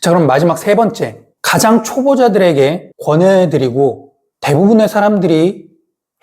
자, 그럼 마지막 세 번째. 가장 초보자들에게 권해드리고 대부분의 사람들이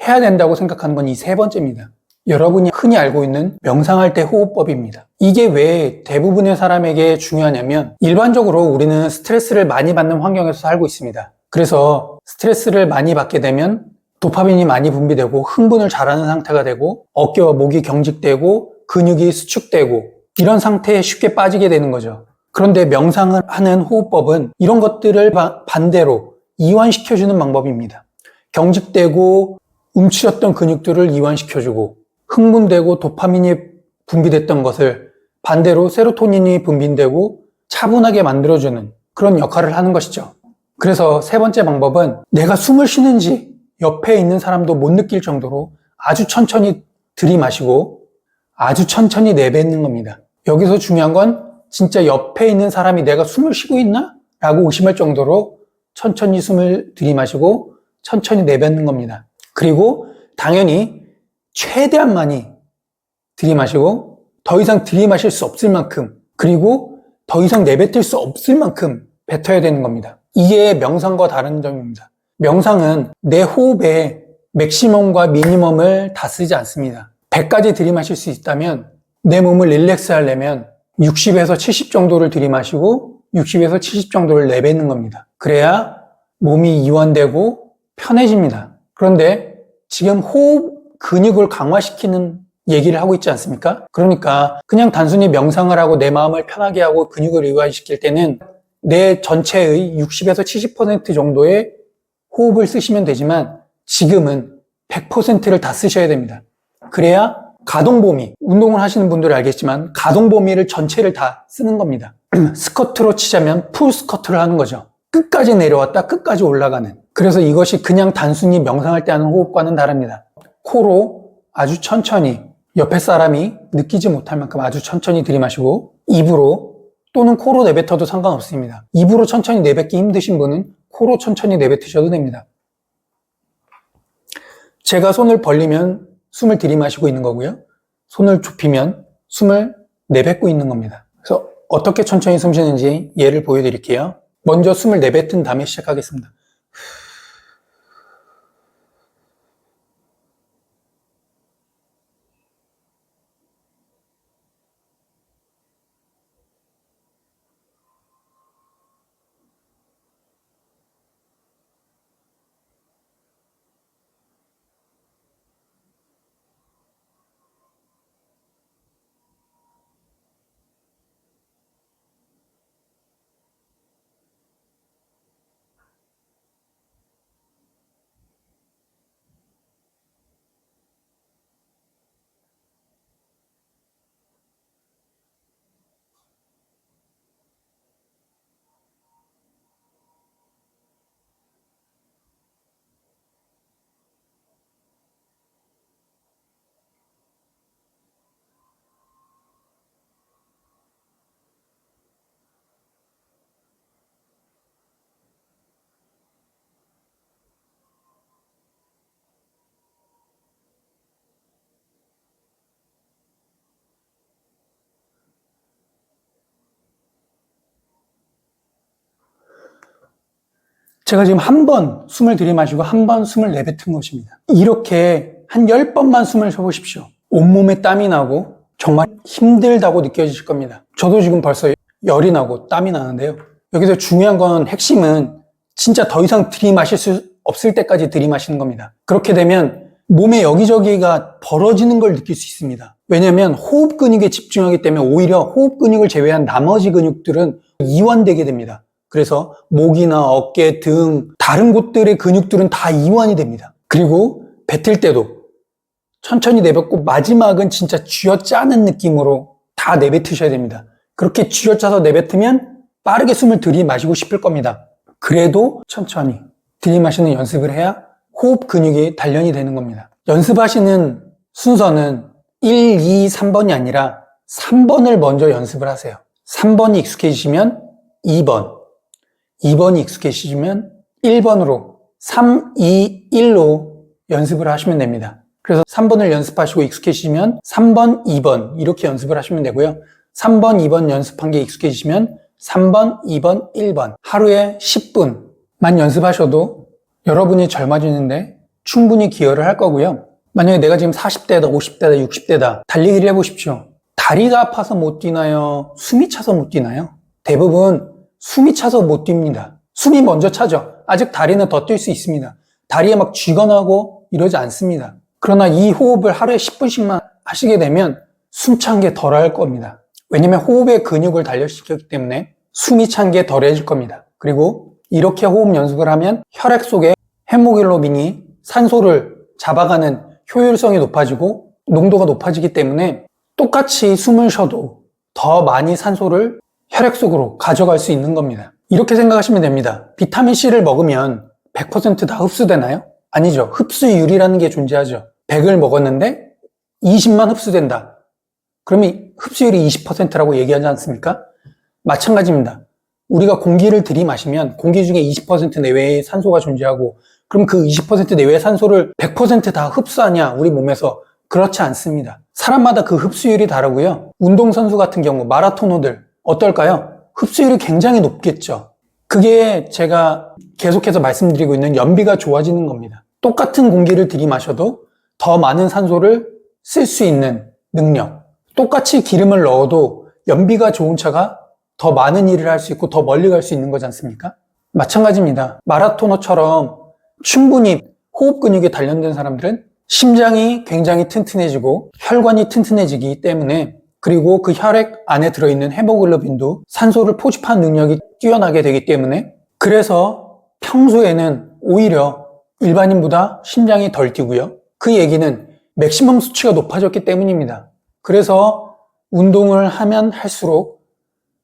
해야 된다고 생각하는 건 이 세 번째입니다. 여러분이 흔히 알고 있는 명상할 때 호흡법입니다. 이게 왜 대부분의 사람에게 중요하냐면 일반적으로 우리는 스트레스를 많이 받는 환경에서 살고 있습니다. 그래서 스트레스를 많이 받게 되면 도파민이 많이 분비되고 흥분을 잘하는 상태가 되고 어깨와 목이 경직되고 근육이 수축되고 이런 상태에 쉽게 빠지게 되는 거죠. 그런데 명상을 하는 호흡법은 이런 것들을 반대로 이완시켜주는 방법입니다. 경직되고 움츠렸던 근육들을 이완시켜주고 흥분되고 도파민이 분비됐던 것을 반대로 세로토닌이 분비되고 차분하게 만들어주는 그런 역할을 하는 것이죠. 그래서 세 번째 방법은 내가 숨을 쉬는지 옆에 있는 사람도 못 느낄 정도로 아주 천천히 들이마시고 아주 천천히 내뱉는 겁니다. 여기서 중요한 건 진짜 옆에 있는 사람이 내가 숨을 쉬고 있나? 라고 의심할 정도로 천천히 숨을 들이마시고 천천히 내뱉는 겁니다. 그리고 당연히 최대한 많이 들이마시고 더 이상 들이마실 수 없을 만큼 그리고 더 이상 내뱉을 수 없을 만큼 뱉어야 되는 겁니다. 이게 명상과 다른 점입니다. 명상은 내 호흡의 맥시멈과 미니멈을 다 쓰지 않습니다. 100까지 들이마실 수 있다면 내 몸을 릴렉스 하려면 60에서 70 정도를 들이마시고 60에서 70 정도를 내뱉는 겁니다. 그래야 몸이 이완되고 편해집니다. 그런데 지금 호흡 근육을 강화시키는 얘기를 하고 있지 않습니까? 그러니까 그냥 단순히 명상을 하고 내 마음을 편하게 하고 근육을 이완시킬 때는 내 전체의 60에서 70% 정도의 호흡을 쓰시면 되지만 지금은 100%를 다 쓰셔야 됩니다. 그래야 가동범위, 운동을 하시는 분들은 알겠지만 가동범위를 전체를 다 쓰는 겁니다. 스쿼트로 치자면 풀 스쿼트를 하는 거죠. 끝까지 내려왔다 끝까지 올라가는. 그래서 이것이 그냥 단순히 명상할 때 하는 호흡과는 다릅니다. 코로 아주 천천히 옆에 사람이 느끼지 못할 만큼 아주 천천히 들이마시고 입으로 또는 코로 내뱉어도 상관없습니다. 입으로 천천히 내뱉기 힘드신 분은 코로 천천히 내뱉으셔도 됩니다. 제가 손을 벌리면 숨을 들이마시고 있는 거고요. 손을 좁히면 숨을 내뱉고 있는 겁니다. 그래서 어떻게 천천히 숨 쉬는지 예를 보여드릴게요. 먼저 숨을 내뱉은 다음에 시작하겠습니다. 제가 지금 한 번 숨을 들이마시고 한 번 숨을 내뱉은 것입니다. 이렇게 한 10번만 숨을 쉬어보십시오. 온몸에 땀이 나고 정말 힘들다고 느껴지실 겁니다. 저도 지금 벌써 열이 나고 땀이 나는데요. 여기서 중요한 건 핵심은 진짜 더 이상 들이마실 수 없을 때까지 들이마시는 겁니다. 그렇게 되면 몸의 여기저기가 벌어지는 걸 느낄 수 있습니다. 왜냐하면 호흡 근육에 집중하기 때문에 오히려 호흡 근육을 제외한 나머지 근육들은 이완되게 됩니다. 그래서 목이나 어깨 등 다른 곳들의 근육들은 다 이완이 됩니다. 그리고 뱉을 때도 천천히 내뱉고 마지막은 진짜 쥐어짜는 느낌으로 다 내뱉으셔야 됩니다. 그렇게 쥐어짜서 내뱉으면 빠르게 숨을 들이마시고 싶을 겁니다. 그래도 천천히 들이마시는 연습을 해야 호흡 근육이 단련이 되는 겁니다. 연습하시는 순서는 1, 2, 3번이 아니라 3번을 먼저 연습을 하세요. 3번이 익숙해지시면 2번, 2번이 익숙해지시면 1번으로 3, 2, 1로 연습을 하시면 됩니다. 그래서 3번을 연습하시고 익숙해지시면 3번, 2번 이렇게 연습을 하시면 되고요. 3번, 2번 연습한 게 익숙해지시면 3번, 2번, 1번. 하루에 10분만 연습하셔도 여러분이 젊어지는데 충분히 기여를 할 거고요. 만약에 내가 지금 40대다, 50대다, 60대다 달리기를 해보십시오. 다리가 아파서 못 뛰나요? 숨이 차서 못 뛰나요? 대부분 숨이 차서 못 뜁니다. 숨이 먼저 차죠. 아직 다리는 더 뛸 수 있습니다. 다리에 막 쥐거나 하고 이러지 않습니다. 그러나 이 호흡을 하루에 10분씩만 하시게 되면 숨찬 게 덜할 겁니다. 왜냐면 호흡의 근육을 단련시켰기 때문에 숨이 찬 게 덜해질 겁니다. 그리고 이렇게 호흡 연습을 하면 혈액 속에 헤모글로빈이 산소를 잡아가는 효율성이 높아지고 농도가 높아지기 때문에 똑같이 숨을 쉬어도 더 많이 산소를 혈액 속으로 가져갈 수 있는 겁니다. 이렇게 생각하시면 됩니다. 비타민C를 먹으면 100% 다 흡수되나요? 아니죠. 흡수율이라는 게 존재하죠. 100을 먹었는데 20만 흡수된다. 그러면 흡수율이 20%라고 얘기하지 않습니까? 마찬가지입니다. 우리가 공기를 들이마시면 공기 중에 20% 내외의 산소가 존재하고 그럼 그 20% 내외의 산소를 100% 다 흡수하냐 우리 몸에서 그렇지 않습니다. 사람마다 그 흡수율이 다르고요. 운동선수 같은 경우 마라토너들 어떨까요? 흡수율이 굉장히 높겠죠. 그게 제가 계속해서 말씀드리고 있는 연비가 좋아지는 겁니다. 똑같은 공기를 들이마셔도 더 많은 산소를 쓸 수 있는 능력. 똑같이 기름을 넣어도 연비가 좋은 차가 더 많은 일을 할 수 있고 더 멀리 갈 수 있는 거지 않습니까? 마찬가지입니다. 마라토너처럼 충분히 호흡 근육에 단련된 사람들은 심장이 굉장히 튼튼해지고 혈관이 튼튼해지기 때문에 그리고 그 혈액 안에 들어있는 헤모글로빈도 산소를 포집하는 능력이 뛰어나게 되기 때문에 그래서 평소에는 오히려 일반인보다 심장이 덜 뛰고요. 그 얘기는 맥시멈 수치가 높아졌기 때문입니다. 그래서 운동을 하면 할수록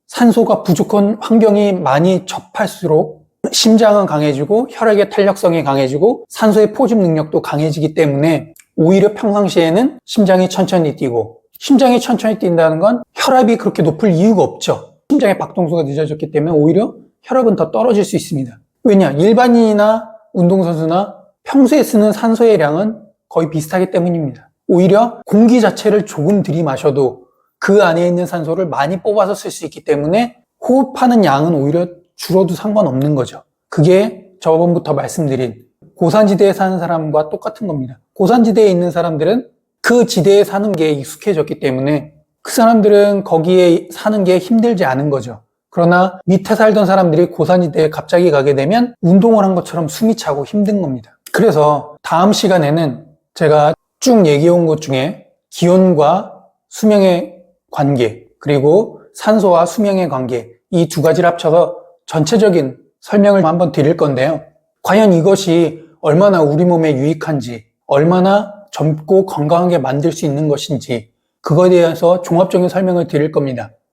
산소가 부족한 환경이 많이 접할수록 심장은 강해지고 혈액의 탄력성이 강해지고 산소의 포집 능력도 강해지기 때문에 오히려 평상시에는 심장이 천천히 뛰고 심장이 천천히 뛴다는 건 혈압이 그렇게 높을 이유가 없죠. 심장의 박동수가 늦어졌기 때문에 오히려 혈압은 더 떨어질 수 있습니다. 왜냐? 일반인이나 운동선수나 평소에 쓰는 산소의 양은 거의 비슷하기 때문입니다. 오히려 공기 자체를 조금 들이마셔도 그 안에 있는 산소를 많이 뽑아서 쓸 수 있기 때문에 호흡하는 양은 오히려 줄어도 상관없는 거죠. 그게 저번부터 말씀드린 고산지대에 사는 사람과 똑같은 겁니다. 고산지대에 있는 사람들은 그 지대에 사는 게 익숙해졌기 때문에 그 사람들은 거기에 사는 게 힘들지 않은 거죠. 그러나 밑에 살던 사람들이 고산지대에 갑자기 가게 되면 운동을 한 것처럼 숨이 차고 힘든 겁니다. 그래서 다음 시간에는 제가 쭉 얘기해온 것 중에 기온과 수명의 관계 그리고 산소와 수명의 관계 이 두 가지를 합쳐서 전체적인 설명을 한번 드릴 건데요. 과연 이것이 얼마나 우리 몸에 유익한지 얼마나 젊고 건강하게 만들 수 있는 것인지 그거에 대해서 종합적인 설명을 드릴 겁니다.